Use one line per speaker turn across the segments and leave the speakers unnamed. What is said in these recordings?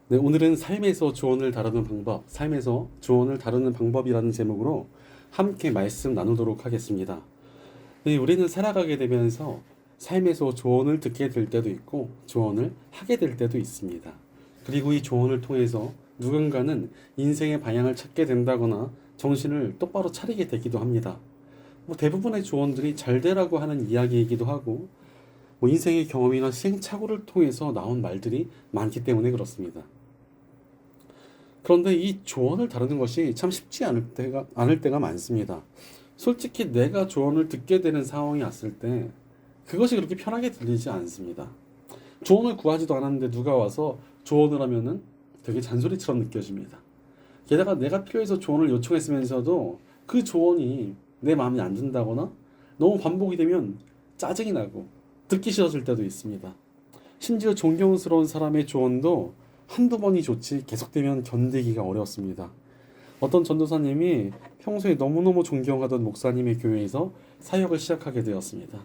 네, 오늘은 삶에서 조언을 다루는 방법, 삶에서 조언을 다루는 방법이라는 제목으로 함께 말씀 나누도록 하겠습니다. 네, 우리는 살아가게 되면서 삶에서 조언을 듣게 될 때도 있고 조언을 하게 될 때도 있습니다. 그리고 이 조언을 통해서 누군가는 인생의 방향을 찾게 된다거나 정신을 똑바로 차리게 되기도 합니다. 대부분의 조언들이 잘 되라고 하는 이야기이기도 하고 인생의 경험이나 시행착오를 통해서 나온 말들이 많기 때문에 그렇습니다. 그런데 이 조언을 다루는 것이 참 쉽지 않을 때가 많습니다. 솔직히 내가 조언을 듣게 되는 상황이 왔을 때 그것이 그렇게 편하게 들리지 않습니다. 조언을 구하지도 않았는데 누가 와서 조언을 하면은 되게 잔소리처럼 느껴집니다. 게다가 내가 필요해서 조언을 요청했으면서도 그 조언이 내 마음에 안 든다거나 너무 반복이 되면 짜증이 나고 듣기 싫어질 때도 있습니다. 심지어 존경스러운 사람의 조언도 한두 번이 좋지 계속되면 견디기가 어렵습니다. 어떤 전도사님이 평소에 너무너무 존경하던 목사님의 교회에서 사역을 시작하게 되었습니다.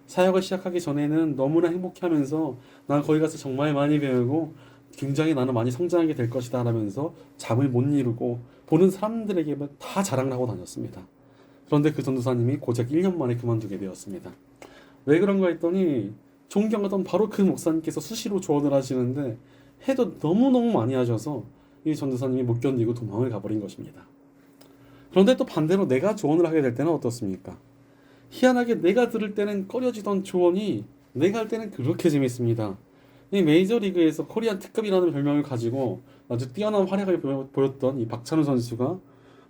사역을 시작하기 전에는 너무나 행복해하면서 난 거기 가서 정말 많이 배우고 굉장히 나는 많이 성장하게 될 것이다 라면서 잠을 못 이루고 보는 사람들에게 다 자랑을 하고 다녔습니다. 그런데 그 전도사님이 고작 1년 만에 그만두게 되었습니다. 왜 그런가 했더니 존경하던 바로 그 목사님께서 수시로 조언을 하시는데 해도 너무너무 많이 하셔서 이 전도사님이 못 견디고 도망을 가버린 것입니다. 그런데 또 반대로 내가 조언을 하게 될 때는 어떻습니까? 희한하게 내가 들을 때는 꺼려지던 조언이 내가 할 때는 그렇게 재밌습니다. 이 메이저리그에서 코리안 특급이라는 별명을 가지고 아주 뛰어난 활약을 보였던 이 박찬호 선수가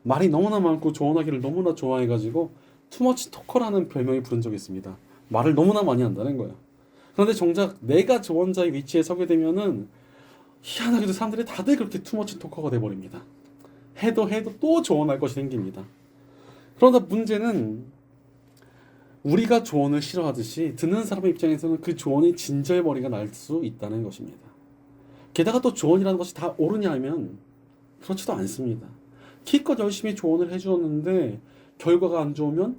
말이 너무나 많고 조언하기를 너무나 좋아해가지고 투머치 토커라는 별명이 부른 적이 있습니다. 말을 너무나 많이 한다는 거예요. 그런데 정작 내가 조언자의 위치에 서게 되면은 희한하게도 사람들이 다들 그렇게 투머치 토커가 돼버립니다. 해도 또 조언할 것이 생깁니다. 그러다 문제는 우리가 조언을 싫어하듯이 듣는 사람의 입장에서는 그 조언이 진절머리가 날 수 있다는 것입니다. 게다가 또 조언이라는 것이 다 옳으냐 하면 그렇지도 않습니다. 기껏 열심히 조언을 해주었는데 결과가 안 좋으면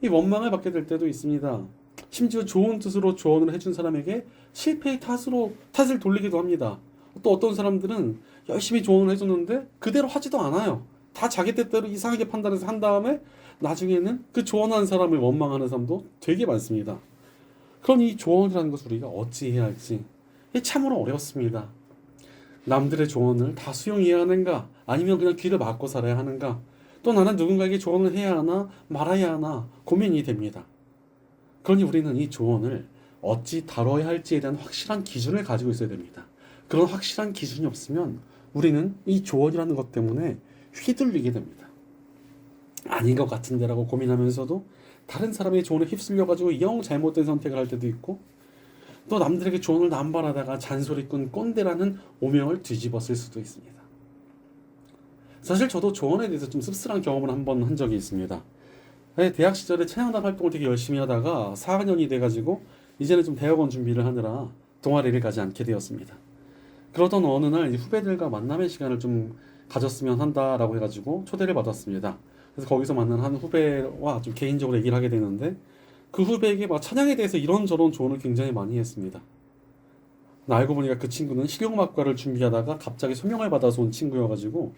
이 원망을 받게 될 때도 있습니다. 심지어 좋은 뜻으로 조언을 해준 사람에게 실패의 탓을 돌리기도 합니다. 또 어떤 사람들은 열심히 조언을 해줬는데 그대로 하지도 않아요. 다 자기 뜻대로 이상하게 판단해서 한 다음에 나중에는 그 조언한 사람을 원망하는 사람도 되게 많습니다. 그럼 이 조언이라는 것을 우리가 어찌 해야 할지 참으로 어렵습니다. 남들의 조언을 다 수용해야 하는가? 아니면 그냥 귀를 막고 살아야 하는가? 또 나는 누군가에게 조언을 해야 하나 말아야 하나 고민이 됩니다. 그러니 우리는 이 조언을 어찌 다뤄야 할지에 대한 확실한 기준을 가지고 있어야 됩니다. 그런 확실한 기준이 없으면 우리는 이 조언이라는 것 때문에 휘둘리게 됩니다. 아닌 것 같은데라고 고민하면서도 다른 사람의 조언에 휩쓸려가지고 영 잘못된 선택을 할 때도 있고 또 남들에게 조언을 남발하다가 잔소리꾼 꼰대라는 오명을 뒤집어 쓸 수도 있습니다. 사실 저도 조언에 대해서 좀 씁쓸한 경험을 한번 한 적이 있습니다. 대학 시절에 찬양단 활동을 되게 열심히 하다가 4학년이 돼가지고 이제는 좀 대학원 준비를 하느라 동아리를 가지 않게 되었습니다. 그러던 어느 날 후배들과 만남의 시간을 좀 가졌으면 한다라고 해가지고 초대를 받았습니다. 그래서 거기서 만난 한 후배와 좀 개인적으로 얘기를 하게 되는데 그 후배에게 막 찬양에 대해서 이런저런 조언을 굉장히 많이 했습니다. 알고 보니까 그 친구는 실용음악과를 준비하다가 갑자기 소명을 받아서 온 친구여가지고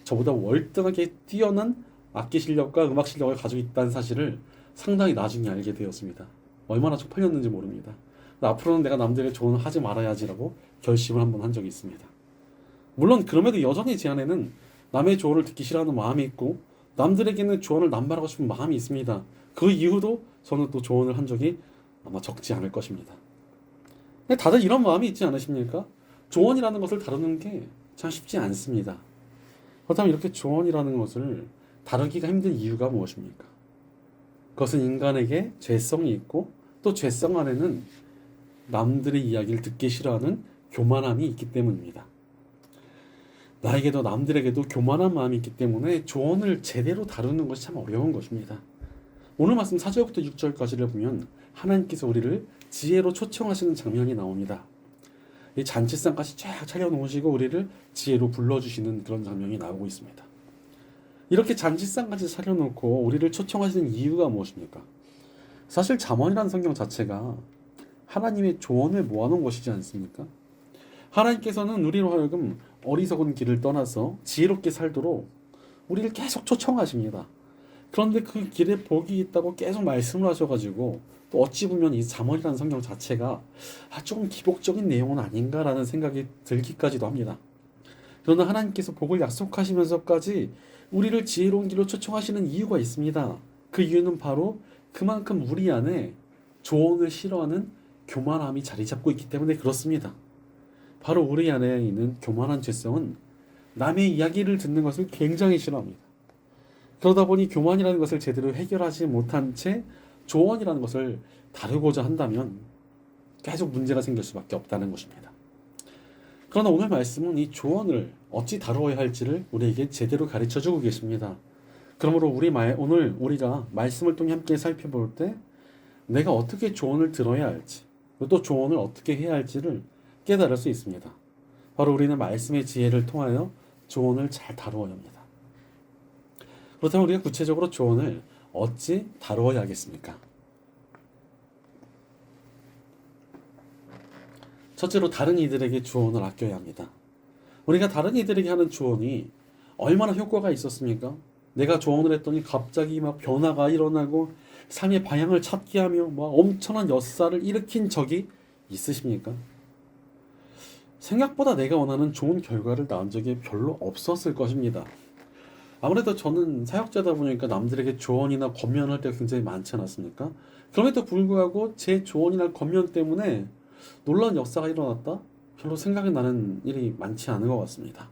저보다 월등하게 뛰어난 악기 실력과 음악 실력을 가지고 있다는 사실을 상당히 나중에 알게 되었습니다. 얼마나 쪽팔렸는지 모릅니다. 앞으로는 내가 남들에게 조언을 하지 말아야지라고 결심을 한번 한 적이 있습니다. 물론 그럼에도 여전히 제 안에는 남의 조언을 듣기 싫어하는 마음이 있고 남들에게는 조언을 남발하고 싶은 마음이 있습니다. 그 이후도 저는 또 조언을 한 적이 아마 적지 않을 것입니다. 근데 다들 이런 마음이 있지 않으십니까? 조언이라는 것을 다루는 게 참 쉽지 않습니다. 그렇다면 이렇게 조언이라는 것을 다루기가 힘든 이유가 무엇입니까? 그것은 인간에게 죄성이 있고 또 죄성 안에는 남들의 이야기를 듣기 싫어하는 교만함이 있기 때문입니다. 나에게도 남들에게도 교만한 마음이 있기 때문에 조언을 제대로 다루는 것이 참 어려운 것입니다. 오늘 말씀 4절부터 6절까지를 보면 하나님께서 우리를 지혜로 초청하시는 장면이 나옵니다. 이 잔치상까지 쫙 차려놓으시고 우리를 지혜로 불러주시는 그런 장면이 나오고 있습니다. 이렇게 잔치상까지 차려놓고 우리를 초청하시는 이유가 무엇입니까? 사실 잠언이라는 성경 자체가 하나님의 조언을 모아놓은 것이지 않습니까? 하나님께서는 우리로 하여금 어리석은 길을 떠나서 지혜롭게 살도록 우리를 계속 초청하십니다. 그런데 그 길에 복이 있다고 계속 말씀을 하셔가지고 또 어찌 보면 이 잠언이라는 성경 자체가 조금 기복적인 내용은 아닌가라는 생각이 들기까지도 합니다. 그러나 하나님께서 복을 약속하시면서까지 우리를 지혜로운 길로 초청하시는 이유가 있습니다. 그 이유는 바로 그만큼 우리 안에 조언을 싫어하는 교만함이 자리 잡고 있기 때문에 그렇습니다. 바로 우리 안에 있는 교만한 죄성은 남의 이야기를 듣는 것을 굉장히 싫어합니다. 그러다 보니 교만이라는 것을 제대로 해결하지 못한 채 조언이라는 것을 다루고자 한다면 계속 문제가 생길 수밖에 없다는 것입니다. 그러나 오늘 말씀은 이 조언을 어찌 다루어야 할지를 우리에게 제대로 가르쳐주고 계십니다. 그러므로 오늘 우리가 말씀을 통해 함께 살펴볼 때 내가 어떻게 조언을 들어야 할지 또 조언을 어떻게 해야 할지를 깨달을 수 있습니다. 바로 우리는 말씀의 지혜를 통하여 조언을 잘 다루어야 합니다. 그렇다면 우리가 구체적으로 조언을 어찌 다루어야 하겠습니까? 첫째로 다른 이들에게 조언을 아껴야 합니다. 우리가 다른 이들에게 하는 조언이 얼마나 효과가 있었습니까? 내가 조언을 했더니 갑자기 막 변화가 일어나고 삶의 방향을 찾게 하며 막 엄청난 역사를 일으킨 적이 있으십니까? 생각보다 내가 원하는 좋은 결과를 낳은 적이 별로 없었을 것입니다. 아무래도 저는 사역자다 보니까 남들에게 조언이나 권면할 때가 굉장히 많지 않았습니까? 그럼에도 불구하고 제 조언이나 권면 때문에 놀라운 역사가 일어났다? 별로 생각이 나는 일이 많지 않은 것 같습니다.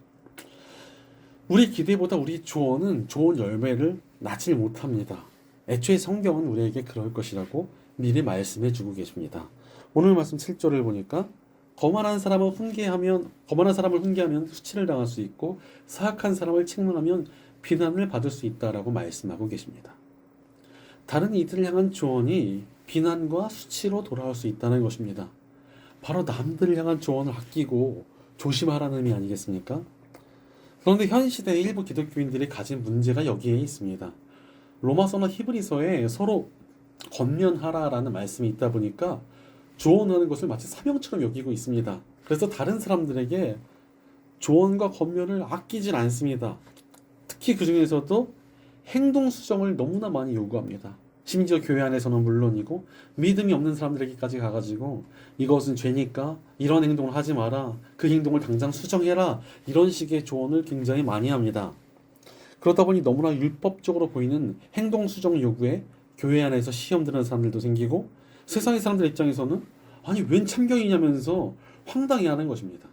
우리 기대보다 우리 조언은 좋은 열매를 낳지 못합니다. 애초에 성경은 우리에게 그럴 것이라고 미리 말씀해 주고 계십니다. 오늘 말씀 7절을 보니까 거만한 사람을 훈계하면 수치를 당할 수 있고 사악한 사람을 책망하면 비난을 받을 수 있다라고 말씀하고 계십니다. 다른 이들을 향한 조언이 비난과 수치로 돌아올 수 있다는 것입니다. 바로 남들을 향한 조언을 아끼고 조심하라는 의미 아니겠습니까? 그런데 현 시대의 일부 기독교인들이 가진 문제가 여기에 있습니다. 로마서나 히브리서에 서로 권면하라라는 말씀이 있다 보니까 조언하는 것을 마치 사명처럼 여기고 있습니다. 그래서 다른 사람들에게 조언과 권면을 아끼질 않습니다. 특히 그 중에서도 행동 수정을 너무나 많이 요구합니다. 심지어 교회 안에서는 물론이고 믿음이 없는 사람들에게까지 가가지고 이것은 죄니까 이런 행동을 하지 마라, 그 행동을 당장 수정해라, 이런 식의 조언을 굉장히 많이 합니다. 그러다 보니 너무나 율법적으로 보이는 행동 수정 요구에 교회 안에서 시험 드는 사람들도 생기고 세상의 사람들 입장에서는 아니 웬 참견이냐면서 황당해하는 것입니다.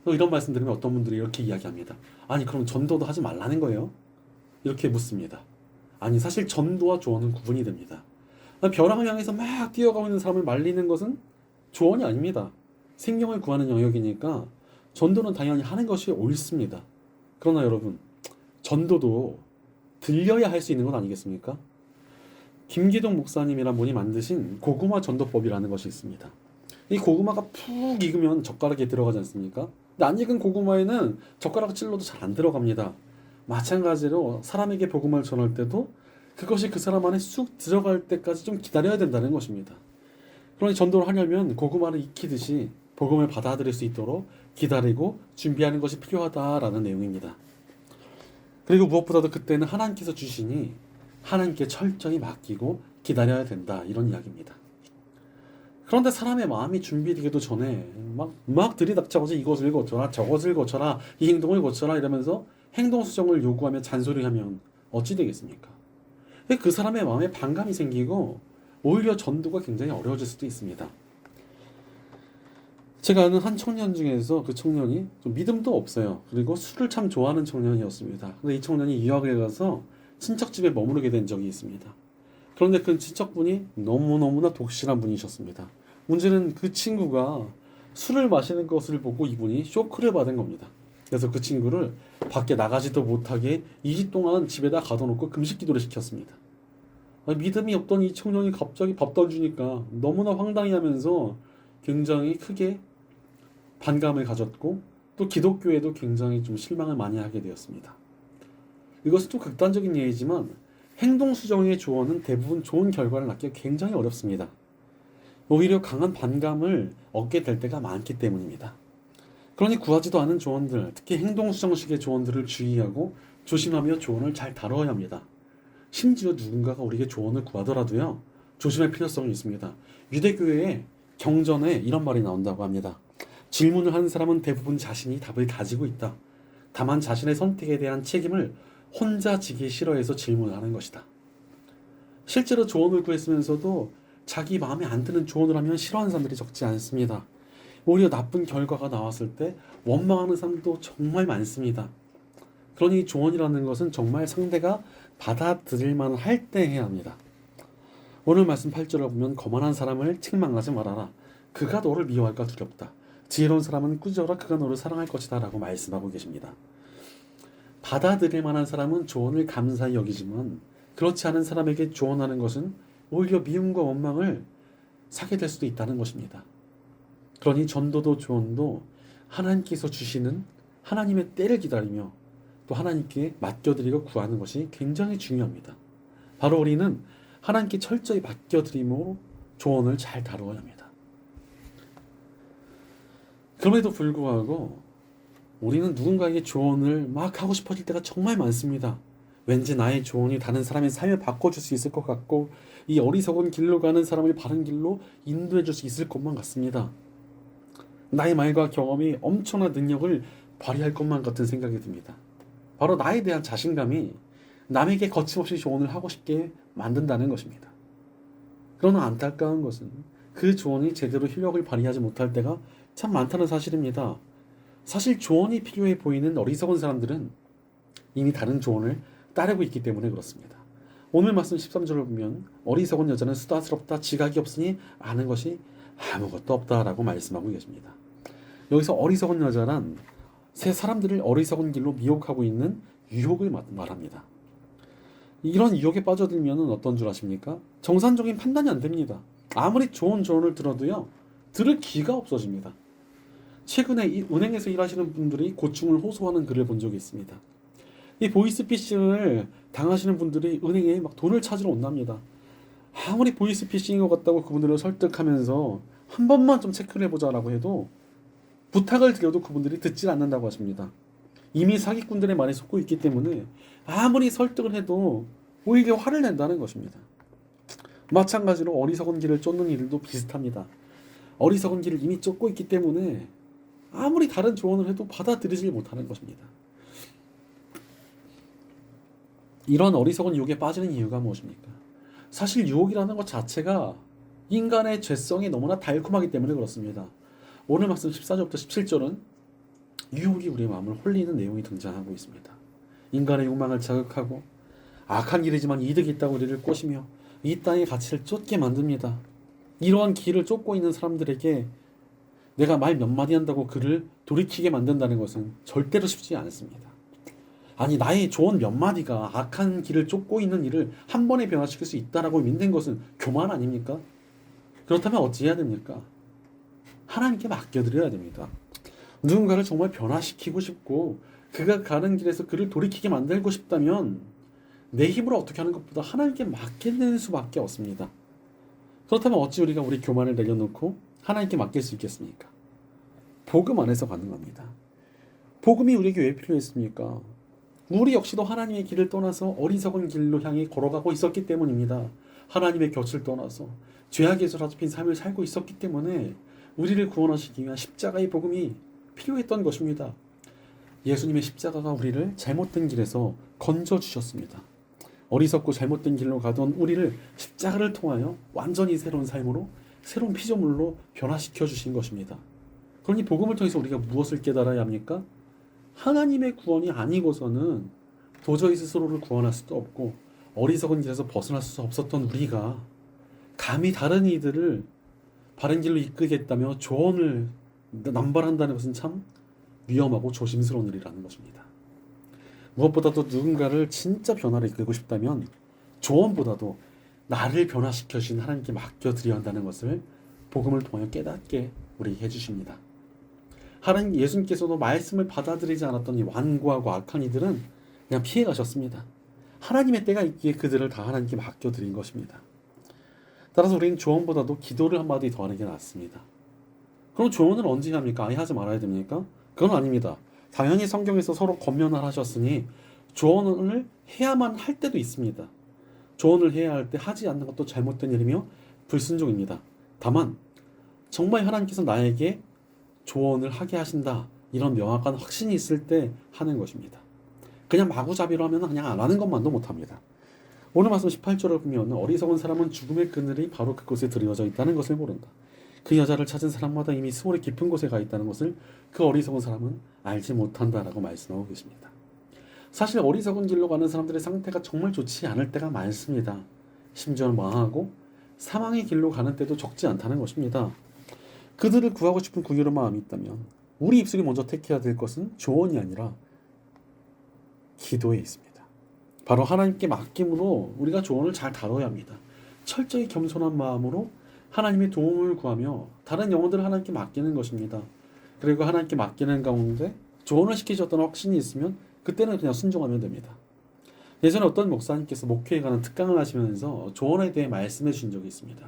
이런 말씀 들으면 어떤 분들이 이렇게 이야기합니다. 아니 그럼 전도도 하지 말라는 거예요? 이렇게 묻습니다. 아니 사실 전도와 조언은 구분이 됩니다. 벼랑을 향해서 막 뛰어가고 있는 사람을 말리는 것은 조언이 아닙니다. 생명을 구하는 영역이니까 전도는 당연히 하는 것이 옳습니다. 그러나 여러분, 전도도 들려야 할 수 있는 건 아니겠습니까? 김기동 목사님이란 분이 만드신 고구마 전도법이라는 것이 있습니다. 이 고구마가 푹 익으면 젓가락에 들어가지 않습니까? 근데 안 익은 고구마에는 젓가락 찔러도 잘 안 들어갑니다. 마찬가지로 사람에게 복음을 전할 때도 그것이 그 사람 안에 쑥 들어갈 때까지 좀 기다려야 된다는 것입니다. 그러니 전도를 하려면 고구마를 익히듯이 복음을 받아들일 수 있도록 기다리고 준비하는 것이 필요하다라는 내용입니다. 그리고 무엇보다도 그때는 하나님께서 주시니 하나님께 철저히 맡기고 기다려야 된다, 이런 이야기입니다. 그런데 사람의 마음이 준비되기도 전에 막 들이닥쳐서 이것을 고쳐라, 저것을 고쳐라, 이 행동을 고쳐라 이러면서 행동 수정을 요구하며 잔소리하면 어찌 되겠습니까? 그 사람의 마음에 반감이 생기고 오히려 전도가 굉장히 어려워질 수도 있습니다. 제가 아는 한 청년 중에서 그 청년이 좀 믿음도 없어요. 그리고 술을 참 좋아하는 청년이었습니다. 근데 이 청년이 유학에 가서 친척집에 머무르게 된 적이 있습니다. 그런데 그 친척분이 너무너무나 독실한 분이셨습니다. 문제는 그 친구가 술을 마시는 것을 보고 이분이 쇼크를 받은 겁니다. 그래서 그 친구를 밖에 나가지도 못하게 2주 동안 집에다 가둬놓고 금식 기도를 시켰습니다. 믿음이 없던 이 청년이 갑자기 밥 던주니까 너무나 황당해하면서 굉장히 크게 반감을 가졌고 또 기독교에도 굉장히 좀 실망을 많이 하게 되었습니다. 이것은 좀 극단적인 예이지만 행동 수정의 조언은 대부분 좋은 결과를 낳기가 굉장히 어렵습니다. 오히려 강한 반감을 얻게 될 때가 많기 때문입니다. 그러니 구하지도 않은 조언들, 특히 행동수정식의 조언들을 주의하고 조심하며 조언을 잘 다뤄야 합니다. 심지어 누군가가 우리에게 조언을 구하더라도요, 조심할 필요성이 있습니다. 유대교회의 경전에 이런 말이 나온다고 합니다. 질문을 하는 사람은 대부분 자신이 답을 가지고 있다. 다만 자신의 선택에 대한 책임을 혼자 지기 싫어해서 질문을 하는 것이다. 실제로 조언을 구했으면서도 자기 마음에 안 드는 조언을 하면 싫어하는 사람들이 적지 않습니다. 오히려 나쁜 결과가 나왔을 때 원망하는 사람도 정말 많습니다. 그러니 조언이라는 것은 정말 상대가 받아들일 만할 때 해야 합니다. 오늘 말씀 8절을 보면 거만한 사람을 책망하지 말아라. 그가 너를 미워할까 두렵다. 지혜로운 사람은 꾸짖어라. 그가 너를 사랑할 것이다. 라고 말씀하고 계십니다. 받아들일 만한 사람은 조언을 감사히 여기지만 그렇지 않은 사람에게 조언하는 것은 오히려 미움과 원망을 사게 될 수도 있다는 것입니다. 그러니 전도도 조언도 하나님께서 주시는 하나님의 때를 기다리며 또 하나님께 맡겨드리고 구하는 것이 굉장히 중요합니다. 바로 우리는 하나님께 철저히 맡겨드림으로 조언을 잘 다루어야 합니다. 그럼에도 불구하고 우리는 누군가에게 조언을 막 하고 싶어질 때가 정말 많습니다. 왠지 나의 조언이 다른 사람의 삶을 바꿔줄 수 있을 것 같고 이 어리석은 길로 가는 사람을 바른 길로 인도해 줄 수 있을 것만 같습니다. 나의 말과 경험이 엄청난 능력을 발휘할 것만 같은 생각이 듭니다. 바로 나에 대한 자신감이 남에게 거침없이 조언을 하고 싶게 만든다는 것입니다. 그러나 안타까운 것은 그 조언이 제대로 효력을 발휘하지 못할 때가 참 많다는 사실입니다. 사실 조언이 필요해 보이는 어리석은 사람들은 이미 다른 조언을 따르고 있기 때문에 그렇습니다. 오늘 말씀 13절을 보면 어리석은 여자는 수다스럽다. 지각이 없으니 아는 것이 아무것도 없다라고 말씀하고 계십니다. 여기서 어리석은 여자란 새 사람들을 어리석은 길로 미혹하고 있는 유혹을 말합니다. 이런 유혹에 빠져들면 어떤 줄 아십니까? 정상적인 판단이 안 됩니다. 아무리 좋은 조언을 들어도요, 들을 기가 없어집니다. 최근에 이 은행에서 일하시는 분들이 고충을 호소하는 글을 본 적이 있습니다. 이 보이스피싱을 당하시는 분들이 은행에 막 돈을 찾으러 온답니다. 아무리 보이스피싱인 것 같다고 그분들을 설득하면서 한 번만 좀 체크를 해보자라고 해도 부탁을 드려도 그분들이 듣질 않는다고 하십니다. 이미 사기꾼들의 말에 속고 있기 때문에 아무리 설득을 해도 오히려 화를 낸다는 것입니다. 마찬가지로 어리석은 길을 쫓는 일도 비슷합니다. 어리석은 길을 이미 쫓고 있기 때문에 아무리 다른 조언을 해도 받아들이지 못하는 것입니다. 이런 어리석은 유혹에 빠지는 이유가 무엇입니까? 사실 유혹이라는 것 자체가 인간의 죄성이 너무나 달콤하기 때문에 그렇습니다. 오늘 말씀 14절부터 17절은 유혹이 우리의 마음을 홀리는 내용이 등장하고 있습니다. 인간의 욕망을 자극하고 악한 길이지만 이득이 있다고 우리를 꼬시며 이 땅의 가치를 쫓게 만듭니다. 이러한 길을 쫓고 있는 사람들에게 내가 말 몇 마디 한다고 그를 돌이키게 만든다는 것은 절대로 쉽지 않습니다. 아니 나의 조언 몇 마디가 악한 길을 쫓고 있는 일을 한 번에 변화시킬 수 있다라고 믿는 것은 교만 아닙니까? 그렇다면 어찌해야 됩니까? 하나님께 맡겨드려야 됩니다. 누군가를 정말 변화시키고 싶고 그가 가는 길에서 그를 돌이키게 만들고 싶다면 내 힘으로 어떻게 하는 것보다 하나님께 맡기는 수밖에 없습니다. 그렇다면 어찌 우리가 우리 교만을 내려놓고 하나님께 맡길 수 있겠습니까? 복음 안에서 가능합니다. 복음이 우리에게 왜 필요했습니까? 우리 역시도 하나님의 길을 떠나서 어리석은 길로 향해 걸어가고 있었기 때문입니다. 하나님의 곁을 떠나서 죄악에서 사로잡힌 삶을 살고 있었기 때문에 우리를 구원하시기 위한 십자가의 복음이 필요했던 것입니다. 예수님의 십자가가 우리를 잘못된 길에서 건져주셨습니다. 어리석고 잘못된 길로 가던 우리를 십자가를 통하여 완전히 새로운 삶으로 새로운 피조물로 변화시켜 주신 것입니다. 그러니 복음을 통해서 우리가 무엇을 깨달아야 합니까? 하나님의 구원이 아니고서는 도저히 스스로를 구원할 수도 없고 어리석은 길에서 벗어날 수 없었던 우리가 감히 다른 이들을 바른 길로 이끌겠다며 조언을 남발한다는 것은 참 위험하고 조심스러운 일이라는 것입니다. 무엇보다도 누군가를 진짜 변화를 이끌고 싶다면 조언보다도 나를 변화시켜 주신 하나님께 맡겨드려야 한다는 것을 복음을 통하여 깨닫게 우리에게 해주십니다. 하나님 예수님께서도 말씀을 받아들이지 않았던 이 완고하고 악한 이들은 그냥 피해 가셨습니다. 하나님의 때가 있기에 그들을 다 하나님께 맡겨드린 것입니다. 따라서 우리는 조언보다도 기도를 한마디 더 하는 게 낫습니다. 그럼 조언을 언제 합니까? 아예 하지 말아야 됩니까? 그건 아닙니다. 당연히 성경에서 서로 권면을 하셨으니 조언을 해야만 할 때도 있습니다. 조언을 해야 할 때 하지 않는 것도 잘못된 일이며 불순종입니다. 다만 정말 하나님께서 나에게 조언을 하게 하신다, 이런 명확한 확신이 있을 때 하는 것입니다. 그냥 마구잡이로 하면 그냥 안 하는 것만도 못합니다. 오늘 말씀 18절을 보면 어리석은 사람은 죽음의 그늘이 바로 그곳에 드리워져 있다는 것을 모른다. 그 여자를 찾은 사람마다 이미 수월의 깊은 곳에 가 있다는 것을 그 어리석은 사람은 알지 못한다라고 말씀하고 계십니다. 사실 어리석은 길로 가는 사람들의 상태가 정말 좋지 않을 때가 많습니다. 심지어는 망하고 사망의 길로 가는 때도 적지 않다는 것입니다. 그들을 구하고 싶은 궁유의 마음이 있다면 우리 입술이 먼저 택해야 될 것은 조언이 아니라 기도에 있습니다. 바로 하나님께 맡김으로 우리가 조언을 잘 다뤄야 합니다. 철저히 겸손한 마음으로 하나님의 도움을 구하며 다른 영혼들을 하나님께 맡기는 것입니다. 그리고 하나님께 맡기는 가운데 조언을 시키셨다는 확신이 있으면 그때는 그냥 순종하면 됩니다. 예전에 어떤 목사님께서 목회에 관한 특강을 하시면서 조언에 대해 말씀해 주신 적이 있습니다.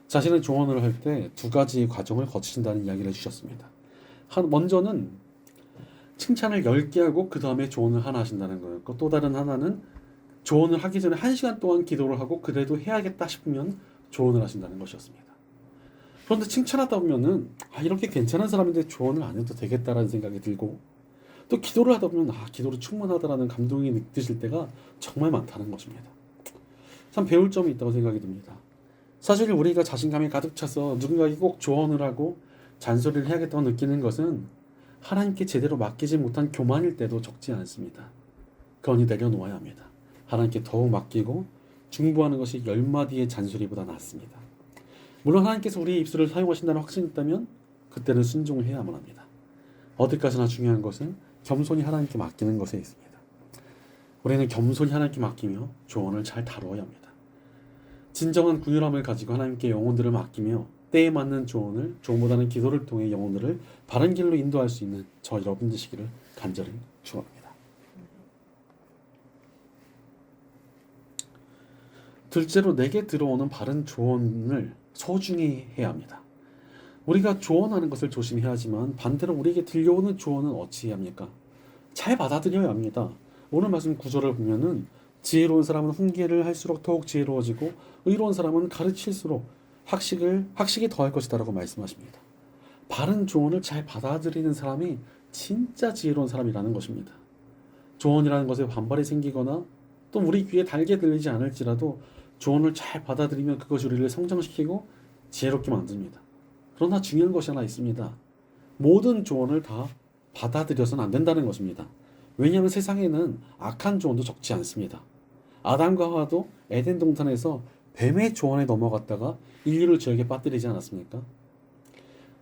자신은 조언을 할 때 두 가지 과정을 거치신다는 이야기를 해주셨습니다. 먼저는 칭찬을 10개 하고 그 다음에 조언을 하나 하신다는 거였고, 또 다른 하나는 조언을 하기 전에 1시간 동안 기도를 하고 그래도 해야겠다 싶으면 조언을 하신다는 것이었습니다. 그런데 칭찬하다 보면은 이렇게 괜찮은 사람인데 조언을 안 해도 되겠다라는 생각이 들고, 또 기도를 하다 보면 기도로 충분하다라는 감동이 느껴질 때가 정말 많다는 것입니다. 참 배울 점이 있다고 생각이 듭니다. 사실 우리가 자신감이 가득 차서 누군가에게 꼭 조언을 하고 잔소리를 해야겠다고 느끼는 것은 하나님께 제대로 맡기지 못한 교만일 때도 적지 않습니다. 그러니 내려놓아야 합니다. 하나님께 더욱 맡기고 중보하는 것이 10마디의 잔소리보다 낫습니다. 물론 하나님께서 우리의 입술을 사용하신다는 확신이 있다면 그때는 순종을 해야만 합니다. 어디까지나 중요한 것은 겸손히 하나님께 맡기는 것에 있습니다. 우리는 겸손히 하나님께 맡기며 조언을 잘 다루어야 합니다. 진정한 긍휼함을 가지고 하나님께 영혼들을 맡기며 때에 맞는 조언을, 조언보다는 기도를 통해 영혼들을 바른 길로 인도할 수 있는 저 여러분 되시기를 간절히 축원합니다. 둘째로 내게 들어오는 바른 조언을 소중히 해야 합니다. 우리가 조언하는 것을 조심해야 하지만 반대로 우리에게 들려오는 조언은 어찌해야 합니까? 잘 받아들여야 합니다. 오늘 말씀 구절을 보면은 지혜로운 사람은 훈계를 할수록 더욱 지혜로워지고 의로운 사람은 가르칠수록 학식이 더할 것이다라고 말씀하십니다. 바른 조언을 잘 받아들이는 사람이 진짜 지혜로운 사람이라는 것입니다. 조언이라는 것에 반발이 생기거나 또 우리 귀에 달게 들리지 않을지라도 조언을 잘 받아들이면 그것이 우리를 성장시키고 지혜롭게 만듭니다. 그러나 중요한 것이 하나 있습니다. 모든 조언을 다 받아들여서는 안 된다는 것입니다. 왜냐하면 세상에는 악한 조언도 적지 않습니다. 아담과 하와도 에덴 동산에서 뱀의 조언에 넘어갔다가 인류를 죄악에 빠뜨리지 않았습니까?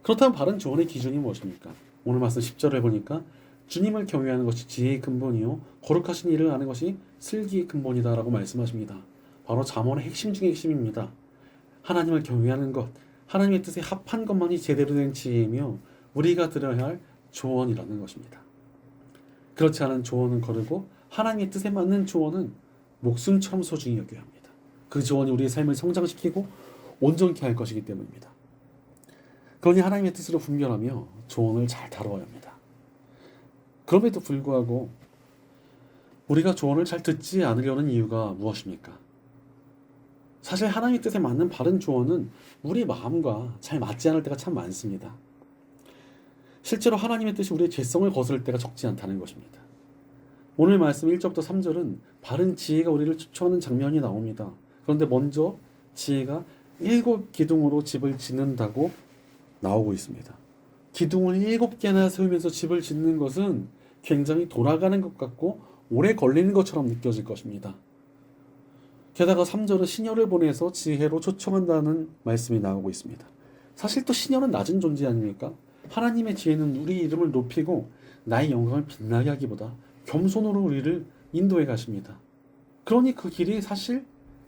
그렇다면 바른 조언의 기준이 무엇입니까? 오늘 말씀 10절을 보니까 주님을 경외하는 것이 지혜의 근본이요 거룩하신 일을 아는 것이 슬기의 근본이다라고 말씀하십니다. 바로 잠언의 핵심 중의 핵심입니다. 하나님을 경외하는 것, 하나님의 뜻에 합한 것만이 제대로 된 지혜이며 우리가 들어야 할 조언이라는 것입니다. 그렇지 않은 조언은 거르고 하나님의 뜻에 맞는 조언은 목숨처럼 소중히 여겨야 합니다. 그 조언이 우리의 삶을 성장시키고 온전케 할 것이기 때문입니다. 그러니 하나님의 뜻으로 분별하며 조언을 잘 다루어야 합니다. 그럼에도 불구하고 우리가 조언을 잘 듣지 않으려는 이유가 무엇입니까? 사실 하나님의 뜻에 맞는 바른 조언은 우리 마음과 잘 맞지 않을 때가 참 많습니다. 실제로 하나님의 뜻이 우리의 죄성을 거스를 때가 적지 않다는 것입니다. 오늘 말씀 1절부터 3절은 바른 지혜가 우리를 추천하는 장면이 나옵니다. 그런데 먼저 지혜가 7기둥으로 집을 짓는다고 나오고 있습니다. 기둥을 7개나 세우면서 집을 짓는 것은 굉장히 돌아가는 것 같고 오래 걸리는 것처럼 느껴질 것입니다. 게다가 3절은 시녀를 보내서 지혜로 초청한다는 말씀이 나오고 있습니다. 사실 또 시녀는 낮은 존재 아닙니까? 하나님의 지혜는 우리 이름을 높이고 나의 영광을 빛나게 하기보다 겸손으로 우리를 인도해 가십니다. 그러니 그 길이 사실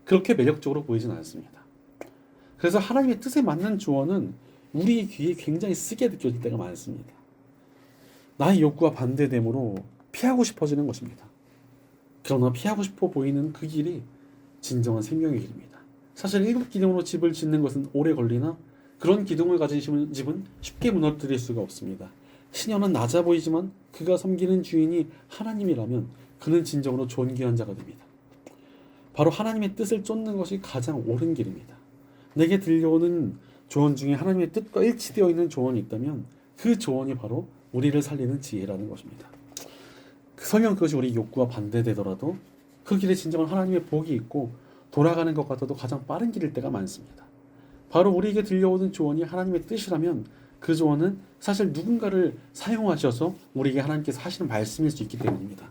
그렇게 매력적으로 보이진 않습니다. 그래서 하나님의 뜻에 맞는 조언은 우리 귀에 굉장히 쓰게 느껴질 때가 많습니다. 나의 욕구와 반대되므로 피하고 싶어지는 것입니다. 그러나 피하고 싶어 보이는 그 길이 진정한 생명의 길입니다. 사실 7기둥으로 집을 짓는 것은 오래 걸리나 그런 기둥을 가진 집은 쉽게 무너뜨릴 수가 없습니다. 시녀는 낮아 보이지만 그가 섬기는 주인이 하나님이라면 그는 진정으로 존귀한 자가 됩니다. 바로 하나님의 뜻을 쫓는 것이 가장 옳은 길입니다. 내게 들려오는 조언 중에 하나님의 뜻과 일치되어 있는 조언이 있다면 그 조언이 바로 우리를 살리는 지혜라는 것입니다. 설령 그것이 우리 욕구와 반대되더라도 그 길에 진정한 하나님의 복이 있고 돌아가는 것 같아도 가장 빠른 길일 때가 많습니다. 바로 우리에게 들려오는 조언이 하나님의 뜻이라면 그 조언은 사실 누군가를 사용하셔서 우리에게 하나님께서 하시는 말씀일 수 있기 때문입니다.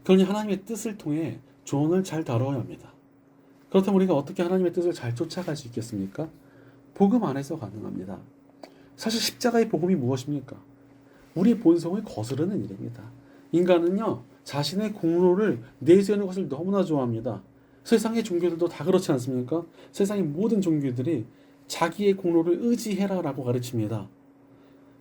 그러니 하나님의 뜻을 통해 조언을 잘 다뤄야 합니다. 그렇다면 우리가 어떻게 하나님의 뜻을 잘 쫓아갈 수 있겠습니까? 복음 안에서 가능합니다. 사실 십자가의 복음이 무엇입니까? 우리의 본성을 거스르는 일입니다. 인간은요, 자신의 공로를 내세우는 것을 너무나 좋아합니다. 세상의 종교들도 다 그렇지 않습니까? 세상의 모든 종교들이 자기의 공로를 의지해라라고 가르칩니다.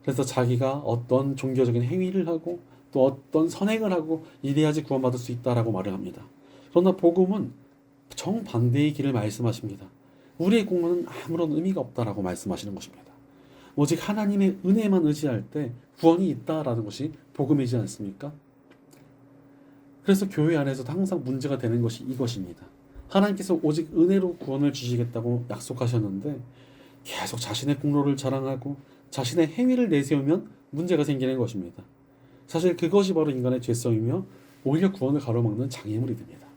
그래서 자기가 어떤 종교적인 행위를 하고 또 어떤 선행을 하고 이래야지 구원받을 수 있다라고 말을 합니다. 그러나 복음은 정반대의 길을 말씀하십니다. 우리의 공로는 아무런 의미가 없다라고 말씀하시는 것입니다. 오직 하나님의 은혜만 의지할 때 구원이 있다라는 것이 복음이지 않습니까? 그래서 교회 안에서도 항상 문제가 되는 것이 이것입니다. 하나님께서 오직 은혜로 구원을 주시겠다고 약속하셨는데 계속 자신의 공로를 자랑하고 자신의 행위를 내세우면 문제가 생기는 것입니다. 사실 그것이 바로 인간의 죄성이며 오히려 구원을 가로막는 장애물이 됩니다.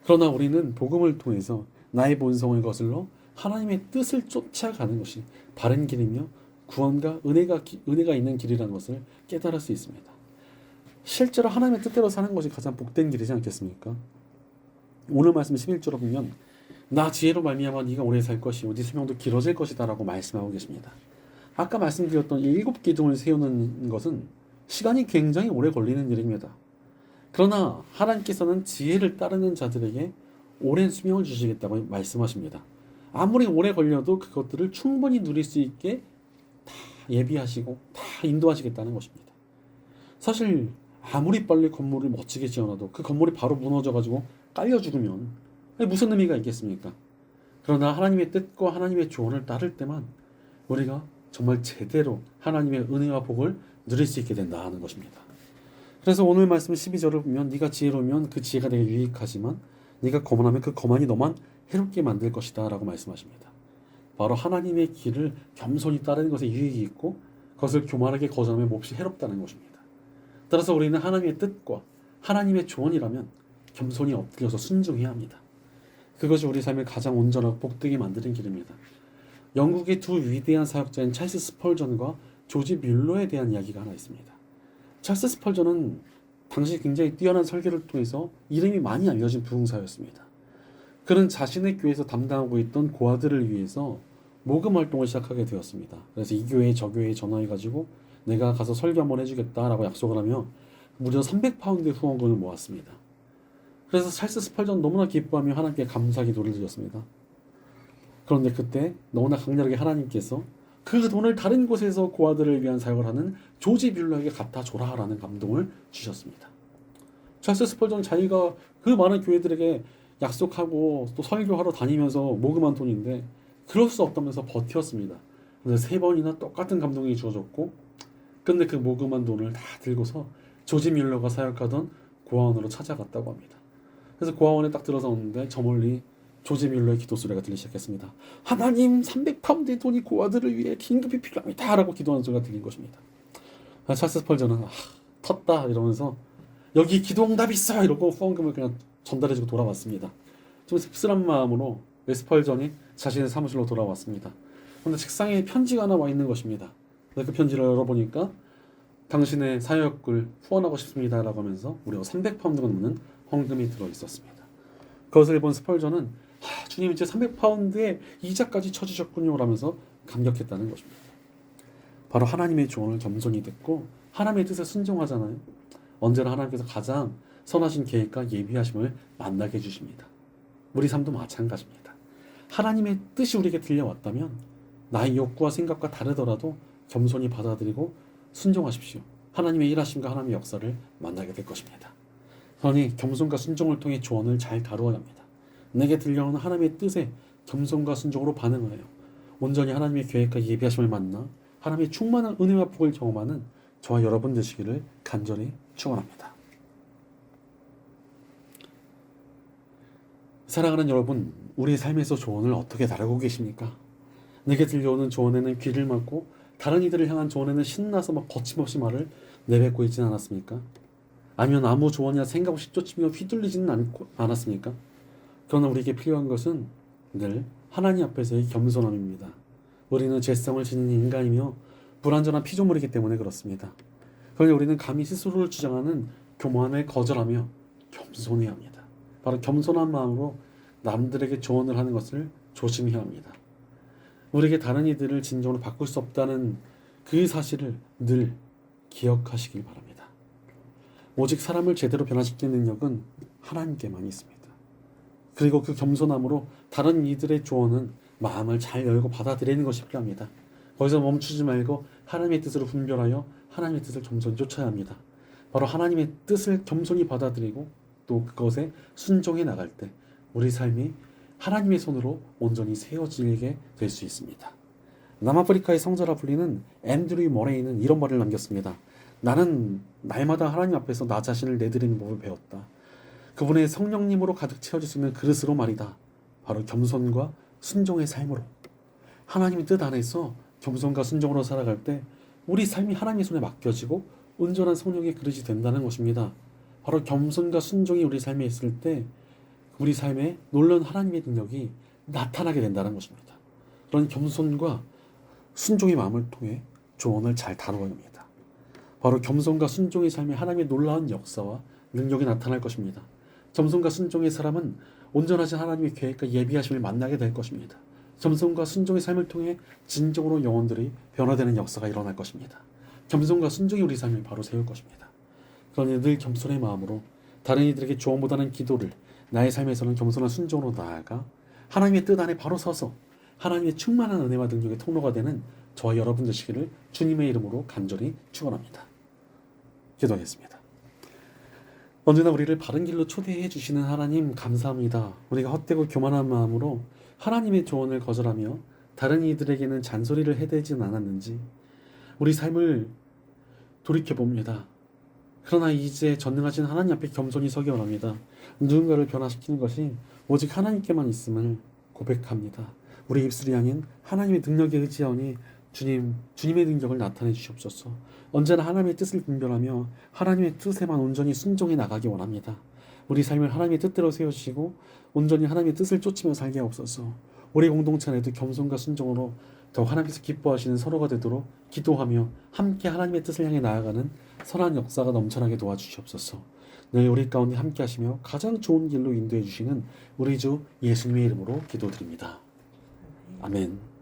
그러나 우리는 복음을 통해서 나의 본성을 거슬러 하나님의 뜻을 쫓아가는 것이 바른 길이며 구원과 은혜가 있는 길이라는 것을 깨달을 수 있습니다. 실제로 하나님의 뜻대로 사는 것이 가장 복된 길이지 않겠습니까? 오늘 말씀 11절로 보면 나 지혜로 말미암아 네가 오래 살 것이요 네 수명도 길어질 것이다 라고 말씀하고 계십니다. 아까 말씀드렸던 7기둥을 세우는 것은 시간이 굉장히 오래 걸리는 일입니다. 그러나 하나님께서는 지혜를 따르는 자들에게 오랜 수명을 주시겠다고 말씀하십니다. 아무리 오래 걸려도 그것들을 충분히 누릴 수 있게 다 예비하시고 다 인도하시겠다는 것입니다. 사실 아무리 빨리 건물을 멋지게 지어놔도 그 건물이 바로 무너져가지고 깔려 죽으면 무슨 의미가 있겠습니까? 그러나 하나님의 뜻과 하나님의 조언을 따를 때만 우리가 정말 제대로 하나님의 은혜와 복을 누릴 수 있게 된다 하는 것입니다. 그래서 오늘 말씀 12절을 보면 네가 지혜로우면 그 지혜가 내게 유익하지만 네가 거만하면 그 거만이 너만 해롭게 만들 것이다 라고 말씀하십니다. 바로 하나님의 길을 겸손히 따르는 것에 유익이 있고 그것을 교만하게 거절하면 몹시 해롭다는 것입니다. 따라서 우리는 하나님의 뜻과 하나님의 조언이라면 겸손히 엎드려서 순종해야 합니다. 그것이 우리 삶을 가장 온전하고 복되게 만드는 길입니다. 영국의 두 위대한 사역자인 찰스 스펄전과 조지 뮬러에 대한 이야기가 하나 있습니다. 찰스 스펄전은 당시 굉장히 뛰어난 설교를 통해서 이름이 많이 알려진 부흥사였습니다. 그는 자신의 교회에서 담당하고 있던 고아들을 위해서 모금 활동을 시작하게 되었습니다. 그래서 이 교회에 저 교회에 전화해가지고 내가 가서 설교 한번 해주겠다라고 약속을 하며 무려 300파운드의 후원금을 모았습니다. 그래서 찰스 스펄전 너무나 기뻐하며 하나님께 감사 기도를 드렸습니다. 그런데 그때 너무나 강렬하게 하나님께서 그 돈을 다른 곳에서 고아들을 위한 사역을 하는 조지 뮬러에게 갖다 줘라라는 감동을 주셨습니다. 찰스 스펄전은 자기가 그 많은 교회들에게 약속하고 또 설교하러 다니면서 모금한 돈인데 그럴 수 없다면서 버텼습니다. 그래서 3번이나 똑같은 감동이 주어졌고 근데 그 모금한 돈을 다 들고서 조지 뮬러가 사역하던 고아원으로 찾아갔다고 합니다. 그래서 고아원에 딱 들어섰는데 저 멀리 조지 뮬러의 기도 소리가 들리기 시작했습니다. 하나님 300파운드의 돈이 고아들을 위해 긴급히 필요합니다 라고 기도하는 소리가 들린 것입니다. 찰스 스펄전은 텄다 이러면서 여기 기도응답 있어 이러고 후원금을 그냥 전달해주고 돌아왔습니다. 좀 씁쓸한 마음으로 스펄전이 자신의 사무실로 돌아왔습니다. 그런데 책상에 편지가 하나 와 있는 것입니다. 그 편지를 열어보니까 당신의 사역을 후원하고 싶습니다 라고 하면서 무려 300파운드가 넘는 헌금이 들어있었습니다. 그것을 본 스펄전은 주님 이제 300파운드에 이자까지 쳐주셨군요 라면서 감격했다는 것입니다. 바로 하나님의 조언을 겸손히 듣고 하나님의 뜻에 순종하잖아요. 언제나 하나님께서 가장 선하신 계획과 예비하심을 만나게 해주십니다. 우리 삶도 마찬가지입니다. 하나님의 뜻이 우리에게 들려왔다면 나의 욕구와 생각과 다르더라도 겸손히 받아들이고 순종하십시오. 하나님의 일하심과 하나님의 역사를 만나게 될 것입니다. 그러니 겸손과 순종을 통해 조언을 잘 다루어야 합니다. 내게 들려오는 하나님의 뜻에 겸손과 순종으로 반응하여 온전히 하나님의 계획과 예비하심을 만나 하나님의 충만한 은혜와 복을 경험하는 저와 여러분 되시기를 간절히 축원합니다. 사랑하는 여러분, 우리 삶에서 조언을 어떻게 다루고 계십니까? 내게 들려오는 조언에는 귀를 막고 다른 이들을 향한 조언에는 신나서 막 거침없이 말을 내뱉고 있지는 않았습니까? 아니면 아무 조언이나 생각 없이 쫓으며 휘둘리지는 않았습니까? 그러나 우리에게 필요한 것은 늘 하나님 앞에서의 겸손함입니다. 우리는 죄성을 지닌 인간이며 불완전한 피조물이기 때문에 그렇습니다. 그러니 우리는 감히 스스로를 주장하는 교만을 거절하며 겸손해야 합니다. 바로 겸손한 마음으로 남들에게 조언을 하는 것을 조심해야 합니다. 우리에게 다른 이들을 진정으로 바꿀 수 없다는 그 사실을 늘 기억하시길 바랍니다. 오직 사람을 제대로 변화시키는 능력은 하나님께만 있습니다. 그리고 그 겸손함으로 다른 이들의 조언은 마음을 잘 열고 받아들이는 것이 필요합니다. 거기서 멈추지 말고 하나님의 뜻으로 분별하여 하나님의 뜻을 겸손히 쫓아야 합니다. 바로 하나님의 뜻을 겸손히 받아들이고 또 그것에 순종해 나갈 때 우리 삶이 하나님의 손으로 온전히 세워지게 될 수 있습니다. 남아프리카의 성자라 불리는 앤드류 머레이는 이런 말을 남겼습니다. 나는 날마다 하나님 앞에서 나 자신을 내드리는 법을 배웠다. 그분의 성령님으로 가득 채워질 수 있는 그릇으로 말이다. 바로 겸손과 순종의 삶으로. 하나님의 뜻 안에서 겸손과 순종으로 살아갈 때 우리 삶이 하나님의 손에 맡겨지고 온전한 성령의 그릇이 된다는 것입니다. 바로 겸손과 순종이 우리 삶에 있을 때 우리 삶에 놀라운 하나님의 능력이 나타나게 된다는 것입니다. 그런 겸손과 순종의 마음을 통해 조언을 잘 다루어야 합니다. 바로 겸손과 순종의 삶에 하나님의 놀라운 역사와 능력이 나타날 것입니다. 겸손과 순종의 사람은 온전하신 하나님의 계획과 예비하심을 만나게 될 것입니다. 겸손과 순종의 삶을 통해 진정으로 영혼들이 변화되는 역사가 일어날 것입니다. 겸손과 순종이 우리 삶을 바로 세울 것입니다. 그러니 늘 겸손의 마음으로 다른 이들에게 조언보다는 기도를, 나의 삶에서는 겸손한 순종으로 나아가 하나님의 뜻 안에 바로 서서 하나님의 충만한 은혜와 능력의 통로가 되는 저와 여러분 되시기를 주님의 이름으로 간절히 축원합니다. 기도하겠습니다. 언제나 우리를 바른 길로 초대해 주시는 하나님 감사합니다. 우리가 헛되고 교만한 마음으로 하나님의 조언을 거절하며 다른 이들에게는 잔소리를 해대진 않았는지 우리 삶을 돌이켜봅니다. 그러나 이제 전능하신 하나님 앞에 겸손히 서기 원합니다. 누군가를 변화시키는 것이 오직 하나님께만 있음을 고백합니다. 우리 입술이 아닌 하나님의 능력에 의지하오니 주님의 능력을 나타내 주시옵소서. 언제나 하나님의 뜻을 분별하며 하나님의 뜻에만 온전히 순종해 나가기 원합니다. 우리 삶을 하나님의 뜻대로 세워주시고 온전히 하나님의 뜻을 쫓으며 살게 하옵소서. 우리 공동체 안에도 겸손과 순종으로 더욱 하나님께서 기뻐하시는 서로가 되도록 기도하며 함께 하나님의 뜻을 향해 나아가는 선한 역사가 넘쳐나게 도와주시옵소서. 늘 우리 가운데 함께 하시며 가장 좋은 길로 인도해 주시는 우리 주 예수님의 이름으로 기도드립니다. 아멘.